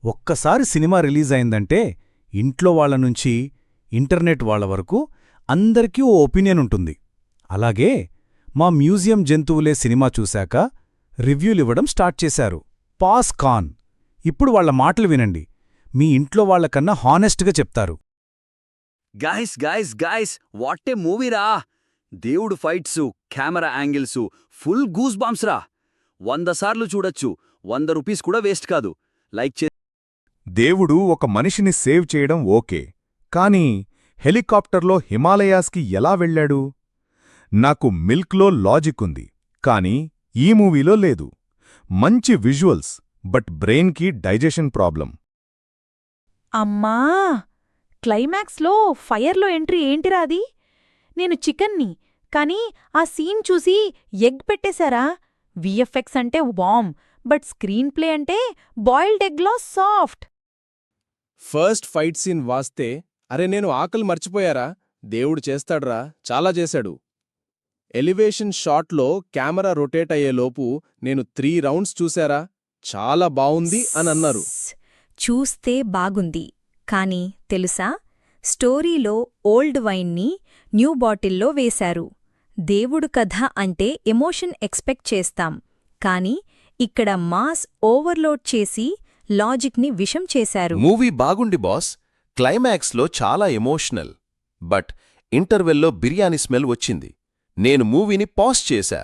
ఒక్కసారి cinema release అయిందంటే ఇంట్లో వాళ్ళ నుంచి ఇంటర్నెట్ వాళ్ళ వరకు అందరికీ ఓ ఒపీనియన్ ఉంటుంది. అలాగే మా మ్యూజియం జంతువులే సినిమా చూశాక రివ్యూలివ్వడం స్టార్ట్ చేశారు. పాస్ ఖాన్. ఇప్పుడు వాళ్ళ మాటలు వినండి. మీ ఇంట్లో వాళ్లకన్నా హానెస్ట్గా చెప్తారు. Guys guys guys what a మూవీరా! దేవుడు fights, camera angles, full goosebumps రా! 100 సార్లు చూడొచ్చు, 100 రూపీస్ కూడా వేస్ట్ కాదు. లైక్ చే దేవుడు ఒక మనిషిని సేవ్ చేయడం ఓకే, కానీ హెలికాప్టర్లో హిమాలయాస్కి ఎలా వెళ్ళాడు? నాకు మిల్క్లో లాజిక్ ఉంది, కానీ ఈ మూవీలో లేదు. మంచి విజువల్స్, బట్ బ్రెయిన్కి డైజెషన్ ప్రాబ్లం. అమ్మా! క్లైమాక్స్లో ఫైర్లో ఎంట్రీ ఏంటిరా అది? నేను చికెన్ని, కానీ ఆ సీన్ చూసి ఎగ్ పెట్టేశారా? విఎఫ్ఎక్స్ అంటే వామ్, బట్ స్క్రీన్ ప్లే అంటే బాయిల్డ్ ఎగ్లో సాఫ్ట్. ఫస్ట్ ఫైట్ సీన్ వాస్తే అరే నేను ఆకలి మర్చిపోయారా, దేవుడు చేస్తాడ్రా, చాలా చేశాడు. ఎలివేషన్ షాట్లో కెమెరా రొటేట్ అయ్యేలోపు నేను 3 రౌండ్స్ చూశారా, చాలా బావుంది అని అన్నారు. చూస్తే బాగుంది, కాని తెలుసా, స్టోరీలో ఓల్డ్ వైన్ని న్యూ బాటిల్లో వేశారు. దేవుడు కథ అంటే ఎమోషన్ ఎక్స్పెక్ట్ చేస్తాం, కాని ఇక్కడ మాస్ ఓవర్లోడ్ చేసి లాజిక్ని విషం చేశారు. మూవీ బాగుండి బాస్, క్లైమాక్స్లో చాలా ఎమోషనల్, బట్ ఇంటర్వెల్లో బిర్యానీ స్మెల్ వచ్చింది. నేను మూవీని పాజ్ చేశా.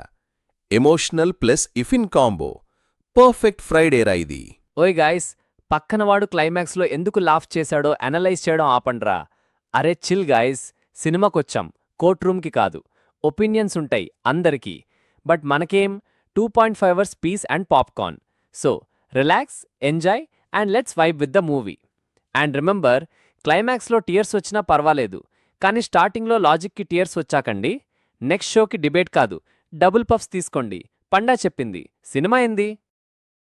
ఎమోషనల్ ప్లస్ ఇఫిన్ కాంబో పర్ఫెక్ట్ ఫ్రైడేరా ఇది. ఓయ్ గాయ్స్, పక్కనవాడు క్లైమాక్స్లో ఎందుకు లాఫ్ చేశాడో అనలైజ్ చేయడం ఆపండ్రా. అరే చిల్ గాయ్స్, సినిమాకొచ్చాం, కోర్ట్రూమ్కి కాదు. ఒపీనియన్స్ ఉంటాయి అందరికీ, బట్ మనకేం 2.5 hours peace and popcorn. So relax, enjoy and let's vibe with the movie. And remember, క్లైమాక్స్లో టీయర్స్ వచ్చినా పర్వాలేదు, కానీ స్టార్టింగ్లో లాజిక్కి టీయర్స్ వచ్చాకండి, నెక్స్ట్ షోకి డిబేట్ కాదు, డబుల్ పఫ్స్ తీసుకోండి. పండా చెప్పింది. సినిమా ఏంది?